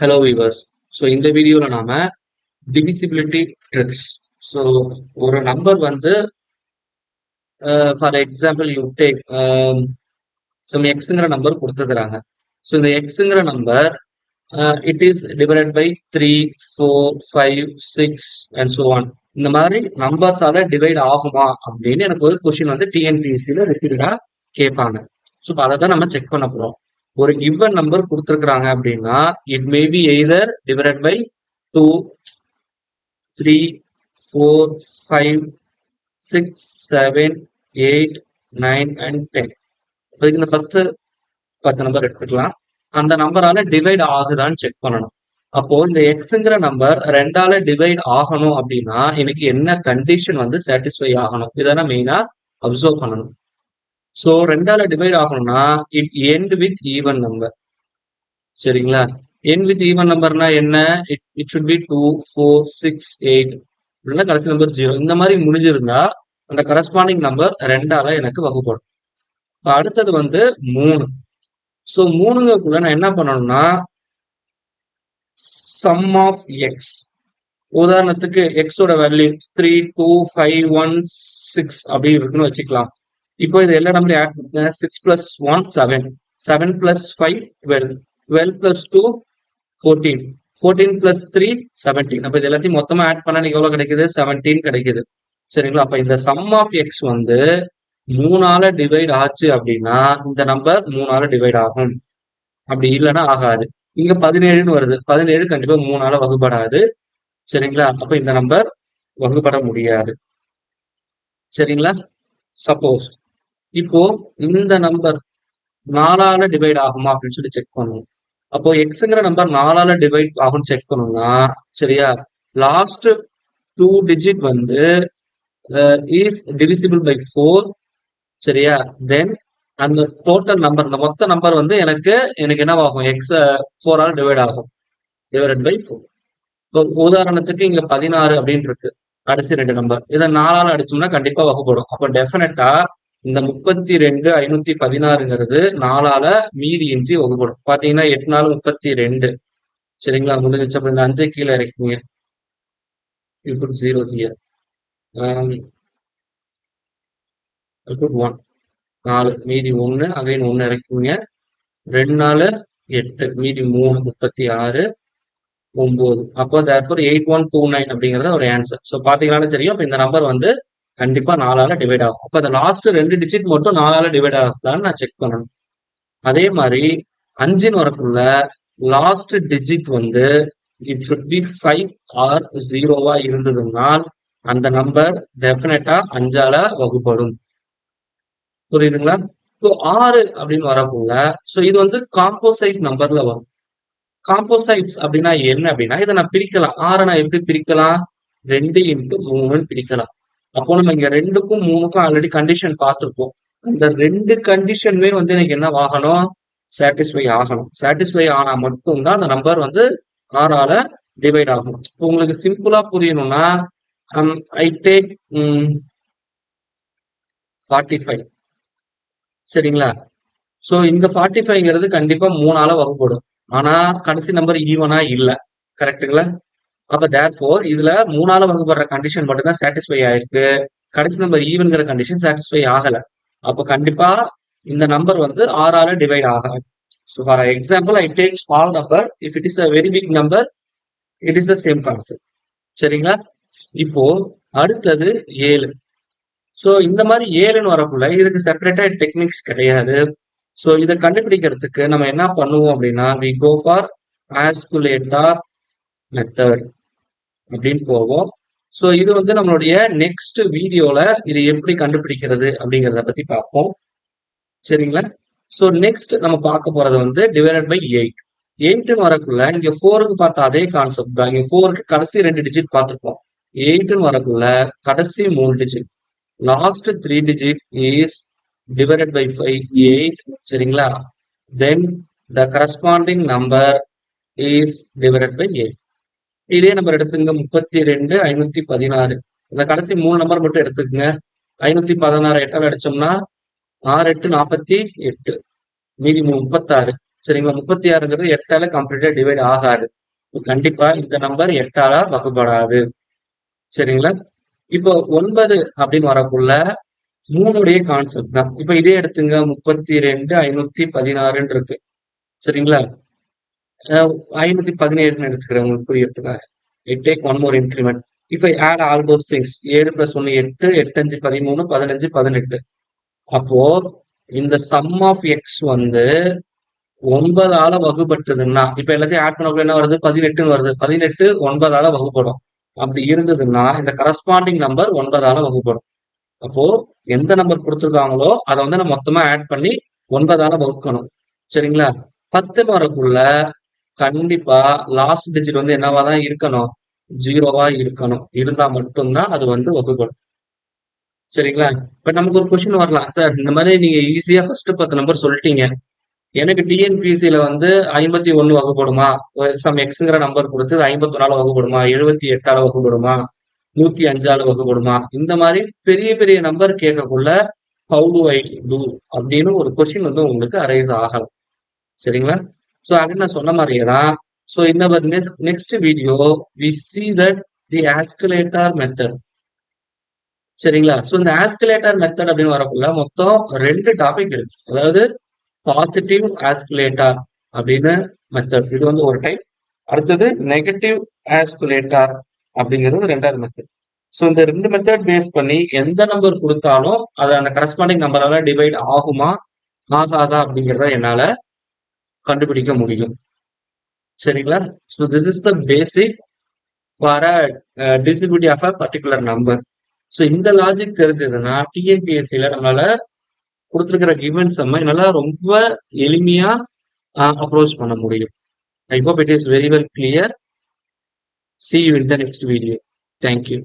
Hello viewers. So இந்த வீடியோவில் நாம டிவிசிபிலிட்டி ட்ரிக்ஸ். ஸோ ஒரு நம்பர் வந்து for example you take some எக்ஸுங்கிற நம்பர் கொடுத்துருக்குறாங்க. ஸோ இந்த எக்ஸுங்கிற number it is divided by 3, 4, 5, 6 and so on. இந்த மாதிரி நம்பர்ஸால டிவைட் ஆகுமா அப்படின்னு எனக்கு ஒரு கொஸ்டின் வந்து டிஎன்பிஎஸ்சியில் ரிப்பீட்டடா கேட்பாங்க. ஸோ அதை தான் நம்ம செக் பண்ண போறோம். ஒரு கிவன் நம்பர் கொடுத்துருக்குறாங்க அப்படின்னா it may be either divided by 2, 3, 4, 5, 6, 7, 8, 9 and 10. அதுக்கு இந்த ஃபர்ஸ்ட் 10 நம்பர் எடுத்துக்கலாம். அந்த நம்பரால டிவைட் ஆகுதான்னு செக் பண்ணணும். அப்போ இந்த எக்ஸுங்கிற நம்பர் 2ஆல டிவைட் ஆகணும் அப்படின்னா எனக்கு என்ன கண்டிஷன் வந்து சாட்டிஸ்ஃபை ஆகணும், இதெல்லாம் மெயினா அப்சர்வ் பண்ணணும். ஸோ 2ஆல டிவைட் ஆகணும்னா it end with even number. சரிங்களா? எண்ட் வித் ஈவன் நம்பர்னா என்ன? இட் ஷுட் பி 2, 4, 6, 8 இல்லைன்னா கடைசி நம்பர் 0. இந்த மாதிரி முடிஞ்சிருந்தா அந்த கரஸ்பாண்டிங் நம்பர் 2ஆல எனக்கு வகுப்படும். அடுத்தது வந்து 3. ஸோ 3ங்குள்ள நான் என்ன பண்ணணும்னா சம் ஆஃப் எக்ஸ். உதாரணத்துக்கு எக்ஸோட வேல்யூ 3, 2, 5, 1, 6 அப்படி இருக்குன்னு வச்சுக்கலாம். இப்போ இது எல்லா நம்பரையும் ஆட் பண்ணுங்க. 6 plus 1 7, 7 plus 5 12, 12 plus 2 14, 14 plus 3 17. அப்ப இது எல்லாத்தையும் மொத்தமா ஆட் பண்ணா நீங்க எவ்வளவு கிடைக்குது? 17 கிடைக்குது. சரிங்களா? அப்ப இந்த சம் ஆஃப் எக்ஸ் வந்து 3ஆல டிவைட் ஆச்சு அப்படின்னா இந்த நம்பர் 3ஆல டிவைட் ஆகும். அப்படி இல்லைன்னா ஆகாது. இங்க 17ன்னு வருது. 17 கண்டிப்பா 3ஆல வகுப்படாது. சரிங்களா? அப்ப இந்த நம்பர் வகுப்பட முடியாது. சரிங்களா? சப்போஸ் இப்போ இந்த நம்பர் 4ஆல டிவைட் ஆகுமா அப்படின்னு சொல்லி செக் பண்ணுவோம். அப்போ எக்ஸுங்கிற நம்பர் 4ஆல டிவைட் ஆகும்னு செக் பண்ணணும்னா, சரியா, லாஸ்ட் 2 டிஜிட் வந்து இஸ் டிவிசிபிள் பை 4. சரியா? தென் அந்த டோட்டல் நம்பர், இந்த மொத்த நம்பர் வந்து எனக்கு என்னவாகும்? எக்ஸ் 4ஆல டிவைட் ஆகும். Divided by 4. இப்போ உதாரணத்துக்கு இங்க 16 அப்படின்னு இருக்கு. கடைசி 2 நம்பர் இதை 4ஆல அடிச்சோம்னா கண்டிப்பா வகுப்படும். அப்போ டெஃபினட்டா இந்த 32 516ங்கிறது 4ஆல மீதியின்றி வகுப்படும். பாத்தீங்கன்னா 8 4 32. சரிங்களா? முடிஞ்சிச்சு. அப்ப இந்த 5 கீழே இறக்கிங்க. You put 0 here. You put 1. 4 மீதி 1 அகைன் 1 இறக்கிங்க. 2 4 8 மீதி 3 36 9. அப்போ therefore 8129 அப்படிங்கறது ஒரு ஆன்சர். ஸோ பாத்தீங்கன்னா தெரியும். அப்ப இந்த நம்பர் வந்து கண்டிப்பா 4ஆல டிவைட் ஆகும். அப்ப அந்த லாஸ்ட் 2 டிஜிட் மட்டும் 4ஆல டிவைட் ஆகுதான்னு நான் செக் பண்ணணும். அதே மாதிரி 5ன்னு வரக்குள்ள லாஸ்ட் டிஜிட் வந்து இட் ஷுட் பி 5 ஆர் 0வா இருந்ததுனால் அந்த நம்பர் டெஃபினட்டா 5ஆல வகுப்படும். புரியுதுங்களா? இப்போ 6 அப்படின்னு வரக்குள்ள ஸோ இது வந்து காம்போசைட் நம்பர்ல வரும். காம்போசைட்ஸ் அப்படின்னா என்ன அப்படின்னா இதை நான் பிரிக்கலாம். 6 நான் எப்படி பிரிக்கலாம்? 2 into 3ன்னு பிரிக்கலாம். அப்போ நம்ம இங்க 2க்கும் 3க்கும் ஆல்ரெடி கண்டிஷன் பார்த்துருப்போம். இந்த 2 கண்டிஷனுமே வந்து எனக்கு என்ன ஆகணும்? சாட்டிஸ்ஃபை ஆகணும். சாட்டிஸ்ஃபை ஆனா மட்டும்தான் அந்த நம்பர் வந்து 6ஆல டிவைட் ஆகும். இப்போ உங்களுக்கு சிம்பிளா புரியணும்னா ஐ டேக் 45. சரிங்களா? ஸோ இந்த 45ங்கிறது கண்டிப்பா 3ஆல வகுப்படும். ஆனா கடைசி நம்பர் ஈவனா இல்ல. கரெக்டுங்களா? அப்ப தேர்ஃபோர் இதுல 3ஆல வகுப்படுற கண்டிஷன் மட்டும்தான் சாட்டிஸ்ஃபை ஆயிருக்கு. கடைசி நம்பர் ஈவன்கிற கண்டிஷன் சாட்டிஸ்ஃபை ஆகல. அப்ப கண்டிப்பா இந்த நம்பர் வந்து 6ஆல டிவைட் ஆகாது. So for example I take small number. If it is a very big number it is the same concept. சரிங்களா? இப்போ அடுத்தது 7. ஸோ இந்த மாதிரி 7ன்னு வரக்குள்ள இதுக்கு செப்பரேட்டா டெக்னிக்ஸ் கிடையாது. ஸோ இதை கண்டுபிடிக்கிறதுக்கு நம்ம என்ன பண்ணுவோம் அப்படின்னா we go for oscillator method அப்படின்னு போவோம். ஸோ இது வந்து நம்மளுடைய நெக்ஸ்ட் வீடியோல இது எப்படி கண்டுபிடிக்கிறது அப்படிங்கிறத பத்தி பார்ப்போம். சரிங்களா? ஸோ நெக்ஸ்ட் நம்ம பார்க்க போறது வந்து டிவைடட் பை 8. 8ன்னு வரக்குள்ள இங்க 4க்கு பார்த்த அதே கான்செப்ட் தான். இங்க 4க்கு கடைசி 2 டிஜிட் பார்த்துருப்போம். 8ன்னு வரக்குள்ள கடைசி 3 digit, last 3 digit is divided by 5 8. சரிங்களா? then the corresponding number is divided by 8. இதே நம்பர் எடுத்துங்க. 32 516. இந்த கடைசி 3 நம்பர் மட்டும் எடுத்துக்கங்க. 516 8ஆல் அடிச்சோம்னா 6 8 48 மீதி 36. சரிங்களா? 36ங்கிறது 8ஆல கம்ப்ளீட்டா டிவைட் ஆகாது. கண்டிப்பா இந்த நம்பர் 8ஆல வகுப்படாது. சரிங்களா? இப்போ 9 அப்படின்னு வரக்குள்ள 3உடைய கான்செப்ட் தான். இப்ப இதே எடுத்துங்க 32, 516ன்னு இருக்கு. சரிங்களா? 517ன்னு எடுத்துக்கிறேன் உங்களுக்கு புரியறதுக்காக. I take one more increment. If I add all those things, 7 plus 1 8, 8 5 13, 15 18. அப்போ இந்த சம் ஆஃப் எக்ஸ் வந்து 9ஆல வகுபட்டதுன்னா, இப்ப எல்லாத்தையும் ஆட் பண்ணக்குள்ள என்ன வருது? 18ன்னு வருது. 18 9ஆல வகுப்படும். அப்படி இருந்ததுன்னா, இந்த கரஸ்பாண்டிங் நம்பர் 9ஆல வகுப்படும். அப்போ எந்த நம்பர் குடுத்திருக்காங்களோ, அத வந்து நம்ம மொத்தமா ஆட் பண்ணி 9ஆல வகுக்கணும். சரிங்களா? 10ன்னு வரக்குள்ள கண்டிப்பா லாஸ்ட் டிஜிட் வந்து என்னவா தான் இருக்கணும்? 0வா இருக்கணும். இருந்தா மட்டும் தான் அது வந்து வகுப்படும். சரிங்களா? இப்ப நமக்கு ஒரு கொஸ்டின் வரலாம். சார் இந்த மாரி நீங்க ஈஸியா ஃபர்ஸ்ட் 10 நம்பர் சொல்ட்டீங்க. எனக்கு டிஎன்பிஎஸ்சில வந்து 51 வகுப்படுமா? சம் எக்ஸ்ங்கிற நம்பர் குடுத்து 51ஆல வகுப்படுமா? 78ஆல வகுப்படுமா? 105ஆல வகுப்படுமா? இந்த மாரி பெரிய பெரிய நம்பர் கேட்கக்குள்ள ஹவ் டு ஐ டூ? அப்படின்னு ஒரு கொஸ்டின் வந்து உங்களுக்கு அரைஸ் ஆகலாம். சரிங்களா? ஸோ அது நான் சொன்ன மாதிரியே தான். ஸோ இந்த next video we see that the escalator method. சரிங்களா? ஸோ இந்த ஆஸ்கலேட்டர் மெத்தட் அப்படின்னு வரக்குள்ள மொத்தம் 2 டாபிக் இருக்கு. அதாவது பாசிட்டிவ் ஆஸ்குலேட்டர் அப்படின்னு மெத்தட். இது வந்து ஒரு டைப். அடுத்தது நெகட்டிவ் ஆஸ்குலேட்டர் அப்படிங்கிறது 2வது மெத்தட். ஸோ இந்த 2 மெத்தட் பேஸ் பண்ணி எந்த நம்பர் கொடுத்தாலும் அது அந்த கரஸ்பாண்டிங் நம்பரால டிவைட் ஆகுமா ஆகாதா அப்படிங்கிறத என்னால கண்டுபிடிக்க முடியும். சரிங்களா? So this is the basic for a distributive of a particular number. So இந்த லாஜிக் தெரிஞ்சதுன்னா டிஎன்பிஎஸ்சில நம்மளால கொடுத்துருக்கிற கிவன் சம்மை என்னால ரொம்ப எளிமையா அப்ரோச் பண்ண முடியும். I hope it is very well clear. See you in the next video. Thank you.